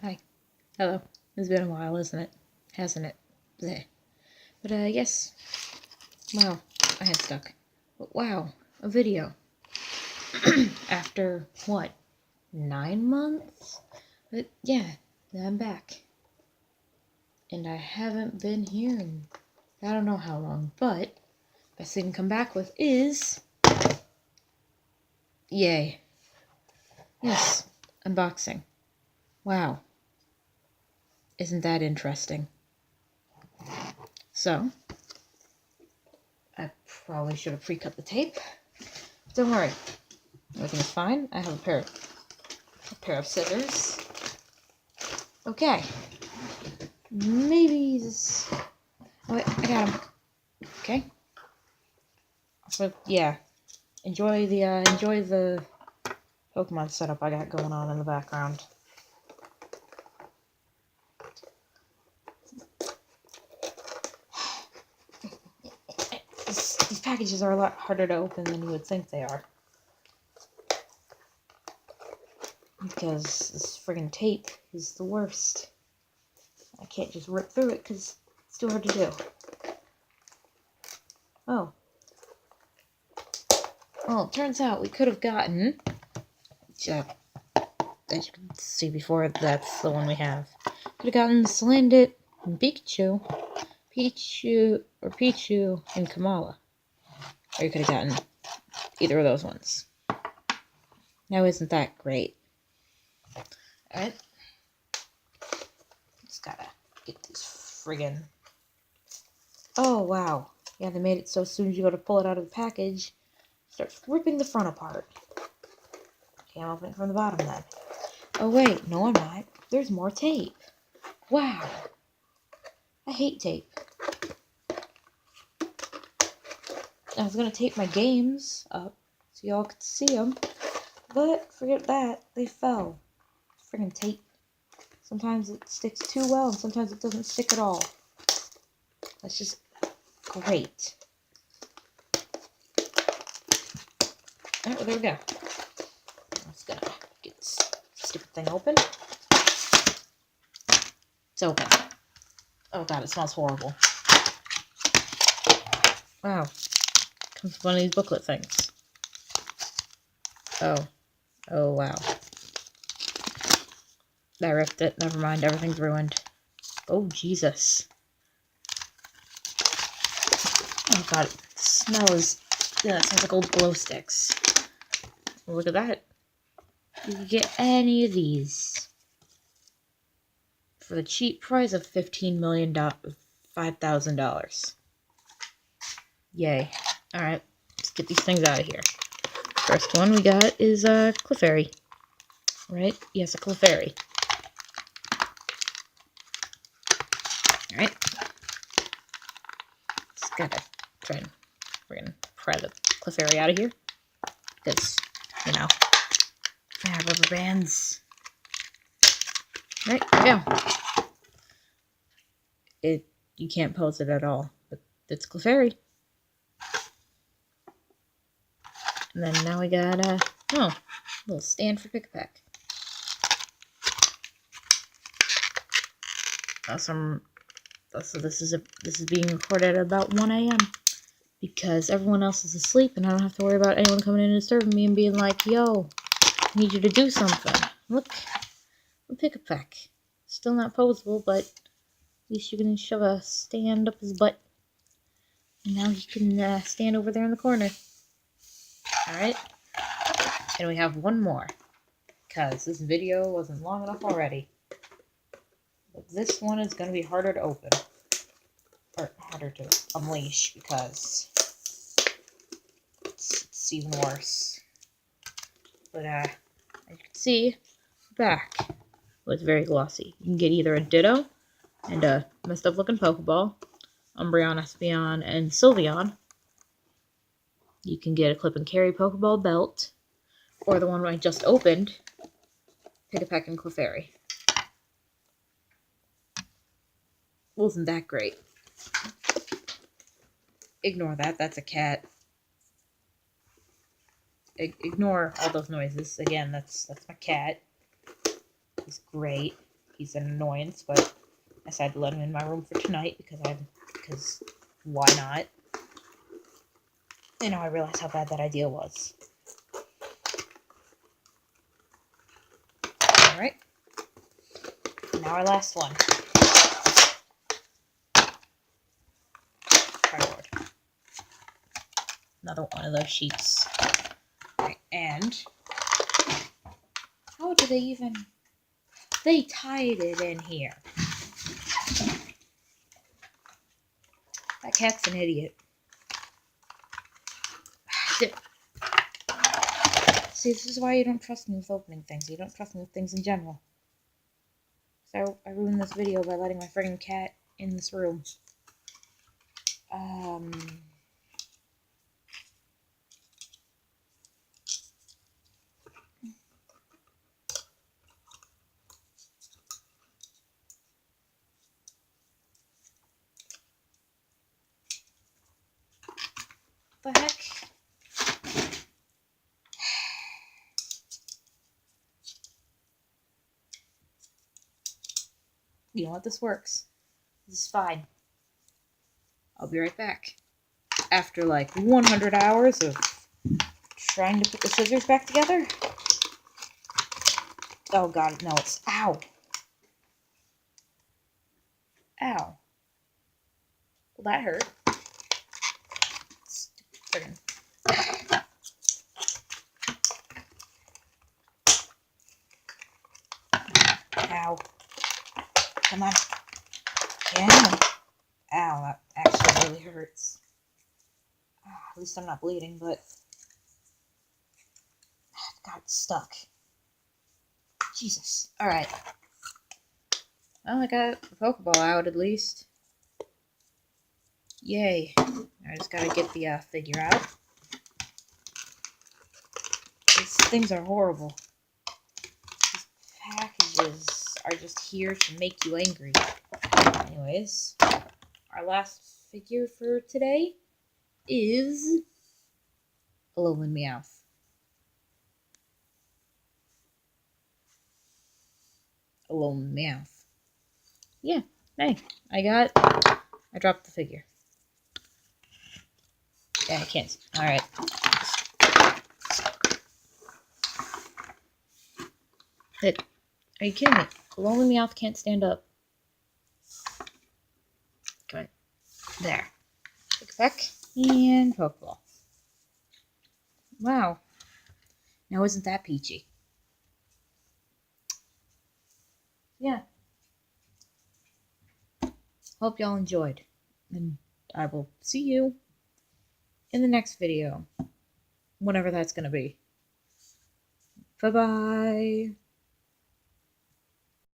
Hi. Hello. It's been a while, isn't it? Hasn't it? Bleh. But, yes. Wow. I had stuck. But wow. A video. After, what? 9 months? But, yeah. I'm back. And I haven't been here in I don't know how long. But, best thing to come back with is... Yay. Yes. Unboxing. Wow. Isn't that interesting? So, I probably should have pre-cut the tape. Don't worry. Everything's fine. I have a pair of scissors. Okay. Maybe this... Oh, wait, I got them. Okay. So, yeah. Enjoy the Pokemon setup I got going on in the background. These packages are a lot harder to open than you would think they are. Because this friggin' tape is the worst. I can't just rip through it because it's too hard to do. Oh. Well, it turns out we could have gotten... as you can see before, that's the one we have. Could have gotten Salandit and Pikachu, and Kamala. Or you could have gotten either of those ones. Now, isn't that great? Alright. Just gotta get these friggin'... Oh, wow. Yeah, they made it so as soon as you go to pull it out of the package, it starts ripping the front apart. Okay, I'm opening it from the bottom then. Oh, wait. No, I'm not. There's more tape. Wow. I hate tape. I was gonna tape my games up so y'all could see them, but forget that. They fell. Friggin' tape. Sometimes it sticks too well, and sometimes it doesn't stick at all. That's just great. Alright, well, there we go. I'm just gonna get this stupid thing open. It's open. Oh god, it smells horrible. Wow. Comes with one of these booklet things. Oh. Oh, wow. I ripped it. Never mind. Everything's ruined. Oh, Jesus. Oh, God. The smell is... Yeah, it smells like old glow sticks. Well, look at that. You can get any of these for the cheap price of $5,000. Yay. Alright. Let's get these things out of here. First one we got is Clefairy. Right? Yes, a Clefairy. Alright. Just gotta try and friggin' pry the Clefairy out of here. Because, you know, rubber bands. Alright, there we go. You can't pose it at all, but it's Clefairy. And then now we got a little stand for Pick-a-Pack. So this is being recorded at about 1 a.m. because everyone else is asleep and I don't have to worry about anyone coming in and disturbing me and being like, "Yo, I need you to do something." Look, a Pick-a-Pack. Still not posable, but at least you can shove a stand up his butt. And now he can stand over there in the corner. Alright. And we have one more. Because this video wasn't long enough already. But this one is going to be harder to open. Or harder to unleash because it's even worse. But as you can see, the back was very glossy. You can get either a Ditto and a messed up looking Pokeball, Umbreon, Espeon, and Sylveon. You can get a Clip and Carry Pokeball belt, or the one I just opened, Pick-a-Pack and Clefairy. Wasn't that great? Ignore that. That's a cat. Ignore all those noises. Again, that's my cat. He's great. he's an annoyance, but I decided to let him in my room for tonight because why not? And now I realize how bad that idea was. Alright. Now our last one. Cardboard. Another one of those sheets. Right, and how do they even... They tied it in here. That cat's an idiot. See, this is why you don't trust me with opening things. You don't trust me with things in general. So I ruined this video by letting my friggin' cat in this room. The heck? You know what? This works. This is fine. I'll be right back. After like 100 hours of trying to put the scissors back together. Oh god, no, it's... Ow! Ow. Well, that hurt. Stupid friggin'. Ow. Come on. Yeah. Ow, that actually really hurts. At least I'm not bleeding, but... it got stuck. Jesus. Alright. Well, I got the Pokeball out at least. Yay. I just gotta get the figure out. These things are horrible. These packages are just here to make you angry. Anyways, our last figure for today is Alolan Meowth. Alolan Meowth. Yeah, hey, I dropped the figure. Yeah, I can't. Alright. Are you kidding me? Alolan Meowth can't stand up. Good. There. Take a peck and Pokeball. Wow. Now isn't that peachy? Yeah. Hope y'all enjoyed. And I will see you in the next video. Whenever that's gonna be. Bye-bye.